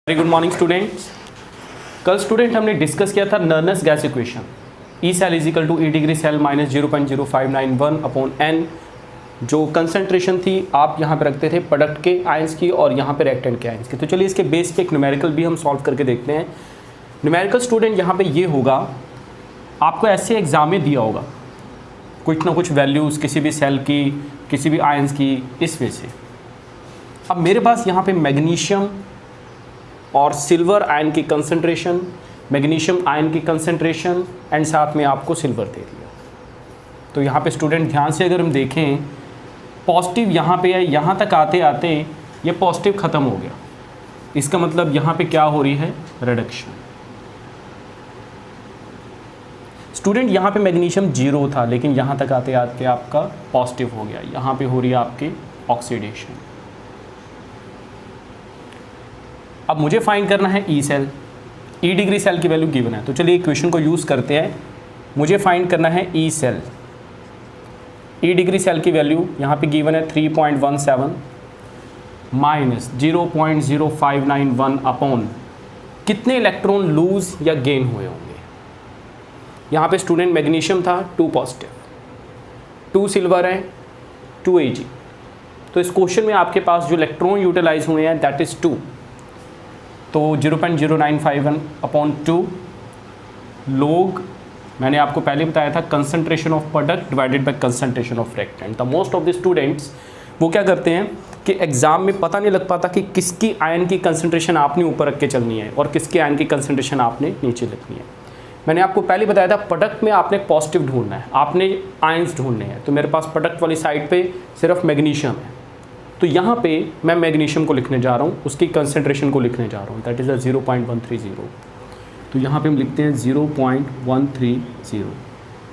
Very good morning students. कल student हमने discuss किया था Nernst gas equation E cell is equal to E degree cell minus 0.0591 upon N. जो concentration थी आप यहाँ पे रखते थे प्रोडक्ट के आयंस की और यहाँ पे रिएक्टेंट के आयंस की। तो चलिए इसके बेस पे एक न्यूमेरिकल भी हम सॉल्व करके देखते हैं। न्यूमेरिकल स्टूडेंट यहाँ पे ये होगा, आपको ऐसे एग्जाम में दिया होगा कुछ ना कुछ वैल्यूज़ किसी भी सेल की, किसी भी आयंस की, इस वे से। अब मेरे पास यहाँ पे मैग्नीशियम और सिल्वर आयन की कंसंट्रेशन, मैग्नीशियम आयन की कंसंट्रेशन एंड साथ में आपको सिल्वर दे दिया। तो यहाँ पे स्टूडेंट ध्यान से अगर हम देखें, पॉजिटिव यहाँ पे है, यहाँ तक आते आते ये पॉजिटिव ख़त्म हो गया। इसका मतलब यहाँ पे क्या हो रही है, रिडक्शन। स्टूडेंट यहाँ पे मैग्नीशियम 0 था, लेकिन यहाँ तक आते आते आपका पॉजिटिव हो गया। यहाँ पे हो रही है आपकी ऑक्सीडेशन। अब मुझे फाइंड करना है ई सेल, ई डिग्री सेल की वैल्यू गिवन है। तो चलिए इक्वेशन को यूज़ करते हैं। मुझे फाइंड करना है ई सेल, ई डिग्री सेल की वैल्यू यहाँ पे गिवन है 3.17 माइनस 0.0591 अपॉन कितने इलेक्ट्रॉन लूज या गेन हुए होंगे। यहाँ पे स्टूडेंट मैग्नीशियम था 2 पॉजिटिव, 2 सिल्वर है, 2 Ag। तो इस क्वेश्चन में आपके पास जो इलेक्ट्रॉन यूटिलाइज हुए हैं दैट इज़ 2। तो 0.0951 अपॉन 2 लोग, मैंने आपको पहले बताया था concentration of product divided by concentration of reactant. The most of the students वो क्या करते हैं कि एग्जाम में पता नहीं लग पाता कि किसकी आयन की कंसंट्रेशन आपने ऊपर रख के चलनी है और किसकी आयन की कंसंट्रेशन आपने नीचे लिखनी है। मैंने आपको पहले बताया था प्रोडक्ट में आपने पॉजिटिव ढूंढना है, आपने आयंस ढूंढने हैं। तो मेरे पास प्रोडक्ट वाली साइड पे सिर्फ मैग्नीशियम है, तो यहाँ पे मैं मैग्नीशियम को लिखने जा रहा हूँ, उसकी कंसंट्रेशन को लिखने जा रहा हूँ, दैट इज़ अ 0.130। तो यहाँ पे हम लिखते हैं 0.130।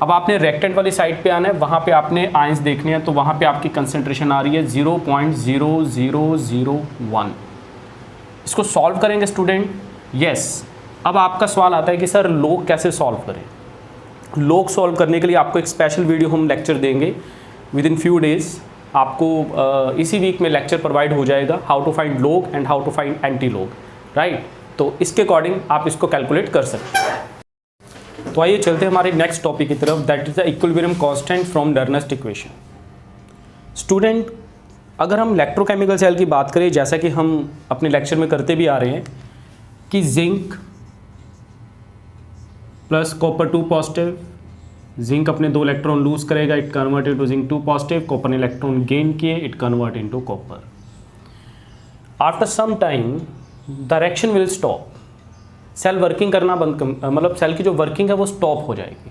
अब आपने रेक्टेंट वाली साइड पे आना है, वहाँ पे आपने आयंस देखने हैं, तो वहाँ पे आपकी कंसंट्रेशन आ रही है 0.0001। इसको सॉल्व करेंगे स्टूडेंट, यस। अब आपका सवाल आता है कि सर लोग कैसे सॉल्व करें। लोग सॉल्व करने के लिए आपको एक स्पेशल वीडियो हम लेक्चर देंगे विद इन फ्यू डेज़। आपको इसी वीक में लेक्चर प्रोवाइड हो जाएगा, how to find log and how to find anti log, right. तो इसके अकॉर्डिंग आप इसको कैलकुलेट कर सकते हैं। तो आइए चलते हैं हमारे नेक्स्ट टॉपिक की तरफ, that is the equilibrium constant from Nernst equation. Student, अगर हम इलेक्ट्रोकेमिकल सेल की बात करें, जैसा कि हम अपने लेक्चर में करते भी आ रहे हैं कि zinc plus copper 2 positive, zinc अपने 2 इलेक्ट्रॉन लूज करेगा, it convert into zinc 2 positive, copper ने इलेक्ट्रॉन गेन किए, it convert into copper. After some time the reaction will stop, cell working करना बंद, मतलब सेल की जो वर्किंग है वो स्टॉप हो जाएगी।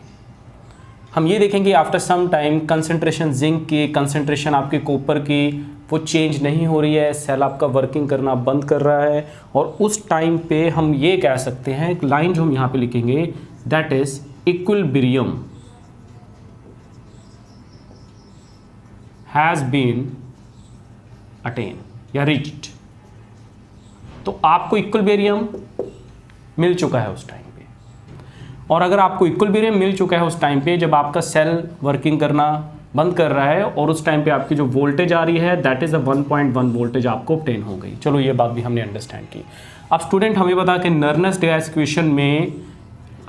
हम ये देखेंगे after some time concentration zinc की, कंसंट्रेशन आपके कॉपर की वो चेंज नहीं हो रही है, सेल आपका वर्किंग करना बंद कर रहा है। और उस टाइम पे हम ये कह सकते हैं, एक लाइन जो हम यहाँ पे लिखेंगे that is equilibrium has been attain या रीच्ड। तो आपको इक्विलिब्रियम मिल चुका है उस टाइम पे। और अगर आपको इक्विलिब्रियम मिल चुका है उस टाइम पे जब आपका सेल वर्किंग करना बंद कर रहा है, और उस टाइम पे आपकी जो वोल्टेज आ रही है दैट इज़ अ 1.1 वोल्टेज आपको ऑब्टेन हो गई। चलो ये बात भी हमने अंडरस्टैंड की। अब स्टूडेंट हमें बता कि नर्नस गैस इक्वेशन में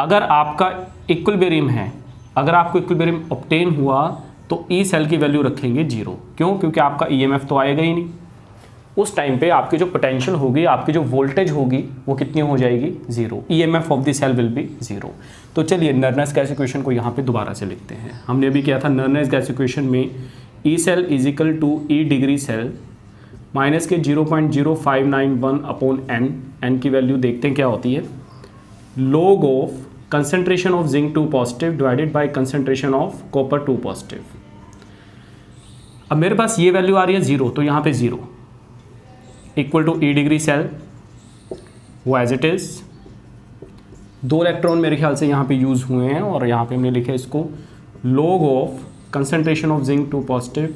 अगर आपका इक्विलिब्रियम है, अगर आपको इक्विलिब्रियम ऑब्टेन हुआ तो ई सेल की वैल्यू रखेंगे 0। क्यों? क्योंकि आपका ईएमएफ तो आएगा ही नहीं। उस टाइम पे आपकी जो पोटेंशियल होगी, आपकी जो वोल्टेज होगी वो कितनी हो जाएगी, 0। EMF of the cell will be 0। तो चलिए नर्नस गैस इक्वेशन को यहाँ पे दोबारा से लिखते हैं। हमने अभी किया था नर्नस गैस इक्वेशन में E cell is equal to E degree cell minus के 0.0591 अपॉन एन। एन की वैल्यू देखते हैं क्या होती है, log of concentration of zinc 2 positive divided by concentration of copper 2 positive. अब मेरे पास ये वैल्यू आ रही है 0, तो यहाँ पे 0 equal to E degree cell वो एज इट इज। 2 इलेक्ट्रॉन मेरे ख्याल से यहाँ पे यूज़ हुए हैं, और यहाँ पे हमने लिखा है इसको log of concentration of zinc 2 positive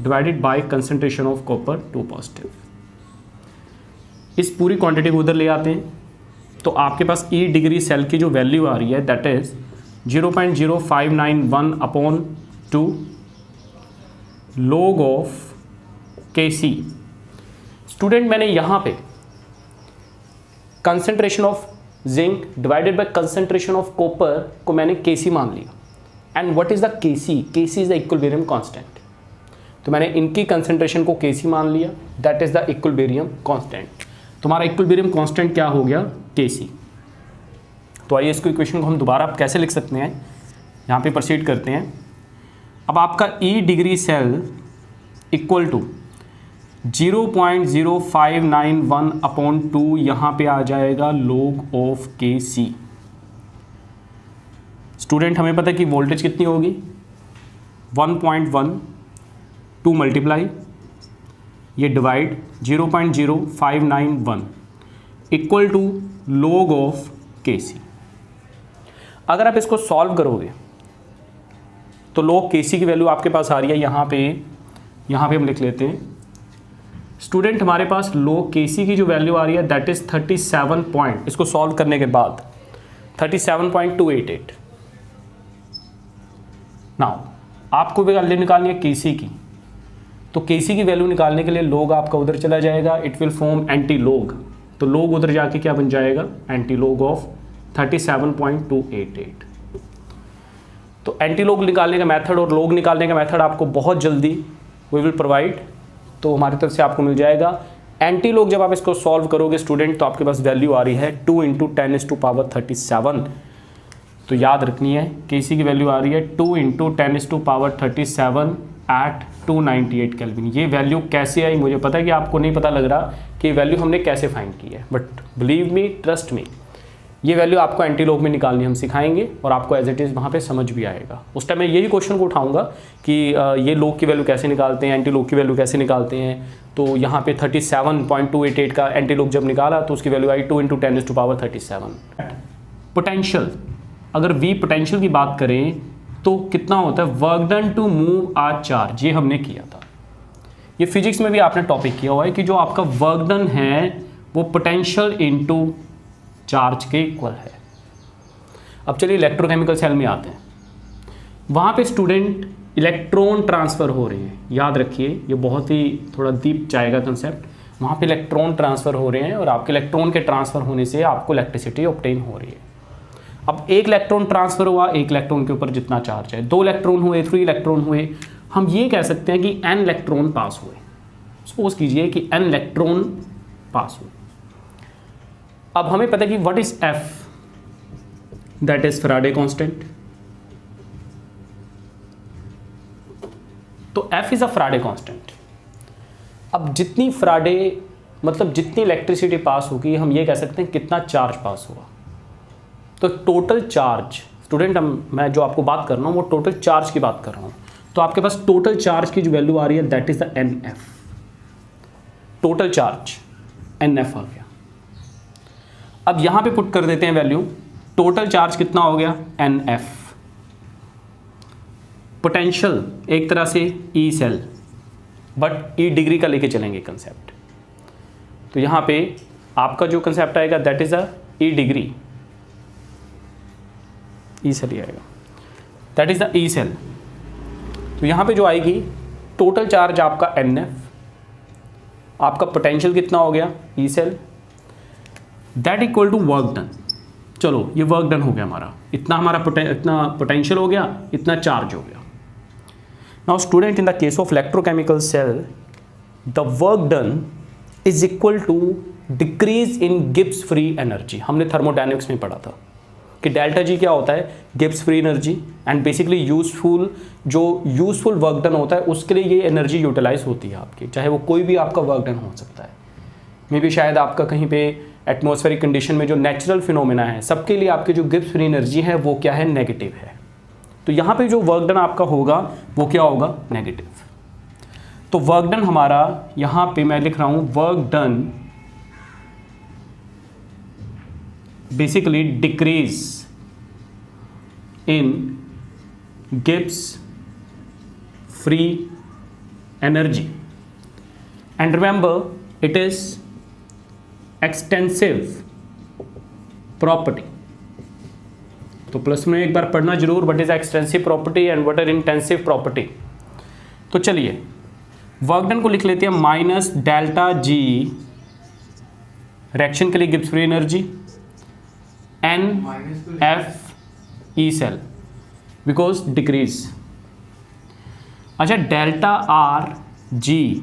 divided by concentration of copper 2 positive. इस पूरी क्वांटिटी को उधर ले आते हैं, तो आपके पास ई डिग्री सेल की जो वैल्यू आ रही है that is 0.0591 upon 2 log of के सी। स्टूडेंट मैंने यहाँ पे concentration of zinc divided by concentration of copper को मैंने Kc मान लिया। And what is the Kc? Kc is the equilibrium constant. तो मैंने इनकी कंसंट्रेशन को Kc मान लिया, that is the equilibrium constant. तुम्हारा इक्विलिब्रियम कांस्टेंट क्या हो गया? Kc। तो आइए इसको इक्वेशन को हम दोबारा कैसे लिख सकते हैं, यहाँ पे प्रोसीड करते हैं। अब आपका E degree cell equal to 0.0591/2 यहाँ पे आ जाएगा log ऑफ Kc। स्टूडेंट हमें पता है कि वोल्टेज कितनी होगी 1.1, 2 मल्टीप्लाई ये divide 0.0591 equal to log of Kc। अगर आप इसको सॉल्व करोगे तो log Kc की वैल्यू आपके पास आ रही है यहाँ पे हम लिख लेते हैं स्टूडेंट, हमारे पास log Kc की जो वैल्यू आ रही है दैट इज 37 पॉइंट, इसको सॉल्व करने के बाद 37.288। नाउ आपको वैल्यू निकालनी है Kc की, तो Kc की वैल्यू निकालने के लिए log आपका उधर चला जाएगा, it will form anti log। तो log उधर जाके क्या बन जाएगा? Anti log of 37.288। तो एंटी log निकालने का मेथड और log निकालने का मेथड आपको बहुत जल्दी वी विल प्रोवाइड, तो हमारी तरफ से आपको मिल जाएगा। एंटी log जब आप इसको सॉल्व करोगे स्टूडेंट तो आपके पास वैल्यू आ रही है 2 × 10⁻37। तो याद रखनी है Kc की वैल्यू आ रही है 2 × 10⁻37 एट 298 केल्विन। ये वैल्यू कैसे आई मुझे पता है कि आपको नहीं पता लग रहा कि वैल्यू हमने कैसे फाइंड की है, but believe me, trust me, ये वैल्यू आपको एंटी log में निकालनी हम सिखाएंगे और आपको एज इट इज़ वहाँ पे समझ भी आएगा। उस टाइम मैं यही क्वेश्चन को उठाऊंगा कि ये log की वैल्यू कैसे निकालते हैं, एंटी log की वैल्यू कैसे निकालते हैं। तो यहाँ पे 37.288 का एंटी log जब निकाला तो उसकी वैल्यू आई 2 × 10⁻37। पोटेंशियल, अगर V पोटेंशियल की बात करें तो कितना होता है? Work done to move a charge, ये हमने किया था। ये फिजिक्स में भी आपने टॉपिक किया हुआ है कि जो आपका वर्क डन है वो पोटेंशियल इनटू चार्ज के इक्वल है। अब चलिए इलेक्ट्रोकेमिकल सेल में आते हैं। वहाँ पे स्टूडेंट इलेक्ट्रॉन ट्रांसफ़र हो रहे हैं, याद रखिए ये बहुत ही थोड़ा डीप जाएगा कंसेप्ट। वहाँ पे इलेक्ट्रॉन ट्रांसफ़र हो रहे हैं और आपके इलेक्ट्रॉन के ट्रांसफ़र होने से आपको इलेक्ट्रिसिटी ऑब्टेन हो रही है। अब एक इलेक्ट्रॉन ट्रांसफ़र हुआ, एक इलेक्ट्रॉन के ऊपर जितना चार्ज है, 2 इलेक्ट्रॉन हुए, 3 इलेक्ट्रॉन हुए, हम ये कह सकते हैं कि n इलेक्ट्रॉन पास हुए। सपोज कीजिए कि n इलेक्ट्रॉन पास हुए। अब हमें पता है कि what is F, that is Faraday constant. तो F is a Faraday constant. अब जितनी फैराडे मतलब जितनी इलेक्ट्रिसिटी पास होगी हम ये कह सकते हैं कितना चार्ज पास हुआ। तो टोटल चार्ज स्टूडेंट, मैं जो आपको बात कर रहा हूँ वो टोटल चार्ज की बात कर रहा हूँ। तो आपके पास टोटल चार्ज की जो वैल्यू आ रही है that is the NF। Total charge NF आ गया। अब यहां पे पुट कर देते हैं वैल्यू, टोटल चार्ज कितना हो गया? NF। पोटेंशियल एक तरह से E cell, but E degree का लेके चलेंगे कंसेप्ट। तो यहां पे आपका जो कंसेप्ट आएगा that is a E degree, E cell ही आएगा, that is the E cell. तो यहां पे जो आएगी टोटल चार्ज आपका NF, आपका पोटेंशियल कितना हो गया? E cell, that equal to work done. चलो ये वर्क डन हो गया हमारा, इतना हमारा इतना पोटेंशियल हो गया, इतना चार्ज हो गया। Now student, in the case of electrochemical cell the work done is equal to decrease in Gibbs free energy. हमने थर्मोडायनेमिक्स में पढ़ा था कि डेल्टा जी क्या होता है? Gibbs free energy. And basically useful work done होता है उसके लिए ये एनर्जी यूटिलाइज होती है आपकी, चाहे वो कोई भी आपका वर्क डन हो सकता है। मे बी शायद आपका कहीं पे एटमॉस्फेरिक कंडीशन में जो नेचुरल फिनोमेना है सबके लिए आपकी जो गिब्स फ्री एनर्जी है वो क्या है? नेगेटिव है। तो यहाँ पे जो वर्क डन आपका होगा वो क्या होगा? नेगेटिव। तो वर्क डन हमारा यहाँ पे मैं लिख रहा हूँ work done basically decrease in Gibbs free energy and remember it is extensive property. तो प्लस में एक बार पढ़ना जरूर, what is extensive property and what is intensive property. तो चलिए वर्क डन को लिख लेते हैं माइनस डेल्टा जी रिएक्शन के लिए Gibbs free energy NFE cell because decrease. अच्छा डेल्टा आर जी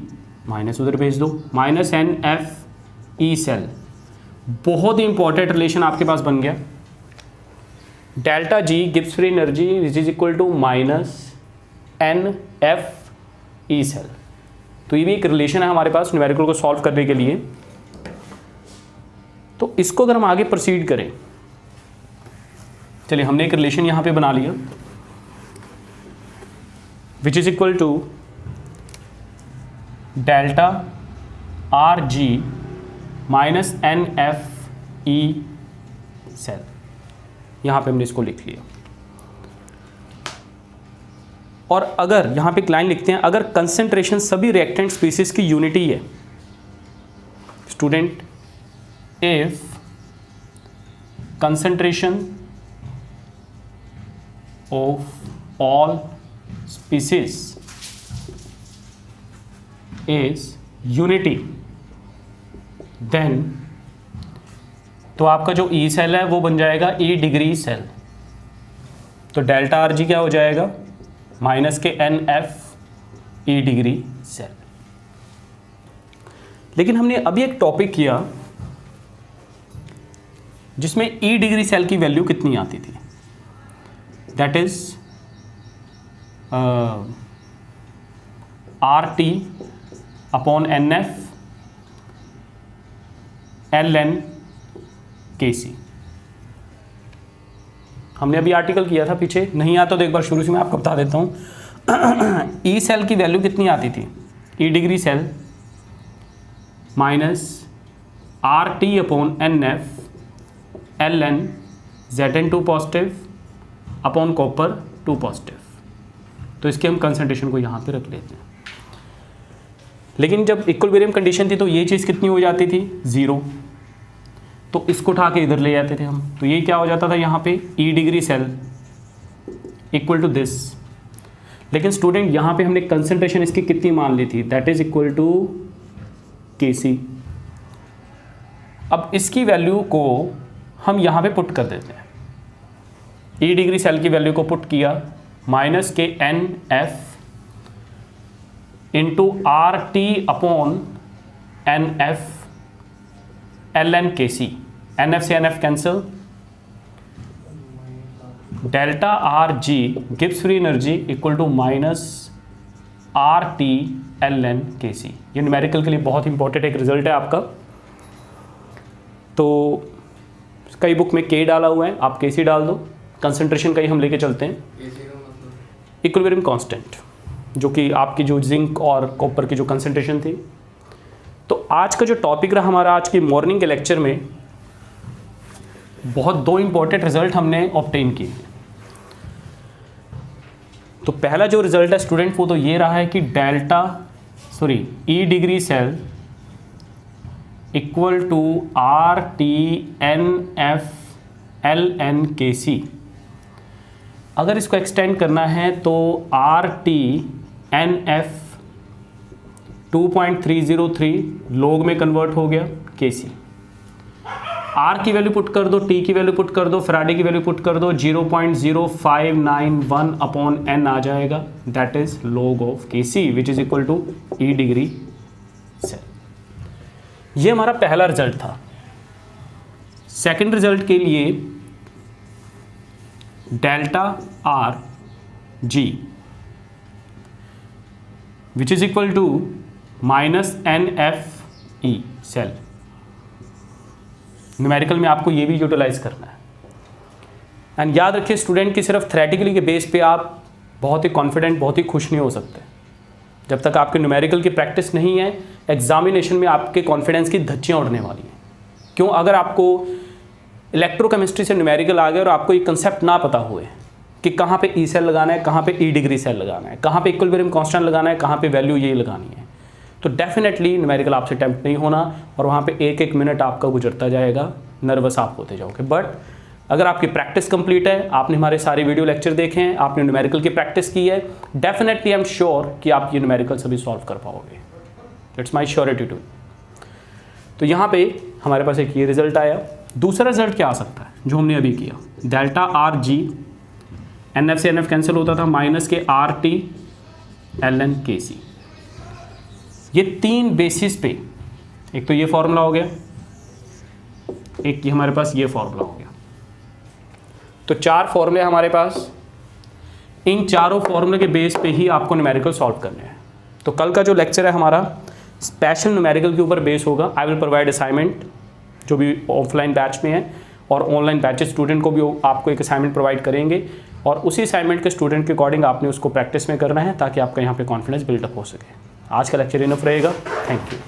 माइनस उधर भेज दो, माइनस NFE सेल, बहुत ही इंपॉर्टेंट रिलेशन आपके पास बन गया। Delta G Gibbs free energy which is equal to minus NFE cell. तो ये भी एक रिलेशन है हमारे पास न्यूमेरिकल को सॉल्व करने के लिए। तो इसको अगर हम आगे प्रोसीड करें, चलिए हमने एक रिलेशन यहां पे बना लिया which is equal to delta R G minus NFE cell. यहां पे हमने इसको लिख लिया। और अगर यहां पे एक लाइन लिखते हैं, अगर कंसेंट्रेशन सभी रिएक्टेंट स्पीसीज की यूनिटी है, student, if concentration of all species is unity, then तो आपका जो E सेल है वो बन जाएगा E डिग्री सेल। तो डेल्टा आर जी क्या हो जाएगा, माइनस के NFE डिग्री सेल। लेकिन हमने अभी एक टॉपिक किया जिसमें E डिग्री सेल की वैल्यू कितनी आती थी, that is RT upon NF ln KC। हमने अभी आर्टिकल किया था, पीछे नहीं आता तो एक बार शुरू से मैं आपको बता देता हूँ। E सेल की वैल्यू कितनी आती थी, E degree cell minus RT upon NF ln Zn2 positive upon copper 2 positive. तो इसके हम कंसंट्रेशन को यहाँ पे रख लेते हैं। लेकिन जब इक्विलिब्रियम कंडीशन थी तो ये चीज़ कितनी हो जाती थी, 0। तो इसको उठा के इधर ले जाते थे हम, तो ये क्या हो जाता था यहाँ पे E degree cell equal to this. लेकिन स्टूडेंट यहाँ पे हमने कंसंट्रेशन इसकी कितनी मान ली थी, that is equal to Kc। अब इसकी वैल्यू को हम यहाँ पे पुट कर देते हैं। E डिग्री सेल की वैल्यू को पुट किया, माइनस के NF into RT upon NF ln KC। NF से NF cancel, delta R G Gibbs free energy equal to minus RT ln KC। ये न्यूमेरिकल के लिए बहुत इंपॉर्टेंट एक रिजल्ट है आपका। तो कई बुक में K डाला हुआ है, आप KC डाल दो। कंसंट्रेशन का ही हम लेके चलते हैं, इक्विलिब्रियम कांस्टेंट, जो कि आपकी जो जिंक और कॉपर की जो कंसंट्रेशन थी। तो आज का जो टॉपिक रहा हमारा आज की मॉर्निंग के लेक्चर में, बहुत 2 इंपॉर्टेंट रिजल्ट हमने ऑब्टेन किए। तो पहला जो रिजल्ट है स्टूडेंट वो तो ये रहा है कि E degree cell equal to RT NF ln KC। अगर इसको एक्सटेंड करना है तो RT NF 2.303 लोग में कन्वर्ट हो गया KC। R की वैल्यू पुट कर दो, T की वैल्यू पुट कर दो, फैराडे की वैल्यू पुट कर दो, 0.0591 अपॉन N आ जाएगा, that is log of KC which is equal to E degree cell. ये हमारा पहला रिजल्ट था। सेकंड रिजल्ट के लिए delta R G which is equal to minus NFE cell. Numerical में आपको ये भी यूटिलाइज करना है। एंड याद रखिए स्टूडेंट कि सिर्फ थ्योरेटिकली के बेस पे आप बहुत ही कॉन्फिडेंट, बहुत ही खुश नहीं हो सकते। जब तक आपके न्यूमेरिकल की प्रैक्टिस नहीं है, एग्जामिनेशन में आपके कॉन्फिडेंस की धज्जियाँ उड़ने वाली हैं। क्यों? अगर आपको इलेक्ट्रोकेमिस्ट्री से न्यूमेरिकल आ गए और आपको ये कंसेप्ट ना पता हुए कि कहाँ पे E सेल लगाना है, कहाँ पे E डिग्री सेल लगाना है, कहाँ पे इक्विलिब्रियम कांस्टेंट लगाना है, कहाँ पे वैल्यू ये लगानी है, तो डेफिनेटली न्यूमेरिकल आपसे अटेम्प्ट नहीं होना और वहाँ पे एक एक मिनट आपका गुजरता जाएगा, नर्वस आप होते जाओगे। बट अगर आपकी प्रैक्टिस कंप्लीट है, आपने हमारे सारे वीडियो लेक्चर देखे हैं, आपने न्यूमेरिकल की प्रैक्टिस की है, डेफिनेटली आई एम श्योर कि आप ये न्यूमेरिकल सभी सॉल्व कर पाओगे। It's my surety too. तो यहाँ पे हमारे पास एक ये रिजल्ट आया। दूसरा रिजल्ट क्या आ सकता है जो हमने अभी किया, delta R G, N F से एन एफ कैंसिल होता था, माइनस के आर टी एल एन के सी। ये 3 बेसिस पे, एक तो ये फॉर्मूला हो गया, एक ये हमारे पास ये फॉर्मूला हो गया। तो 4 फॉर्मूले हमारे पास, इन चारों फॉर्मूले के बेस पे ही आपको न्यूमेरिकल सॉल्व करने हैं। तो कल का जो लेक्चर है हमारा स्पेशल न्यूमेरिकल के ऊपर बेस होगा। आई विल प्रोवाइड असाइनमेंट जो भी ऑफलाइन बैच में है, और ऑनलाइन बैचेस स्टूडेंट को भी आपको एक असाइनमेंट प्रोवाइड करेंगे, और उसी असाइनमेंट के स्टूडेंट के अकॉर्डिंग आपने उसको प्रैक्टिस में करना है ताकि आपका यहाँ पे कॉन्फिडेंस बिल्डअप हो सके। आज का लेक्चर इनफ रहेगा। Thank you.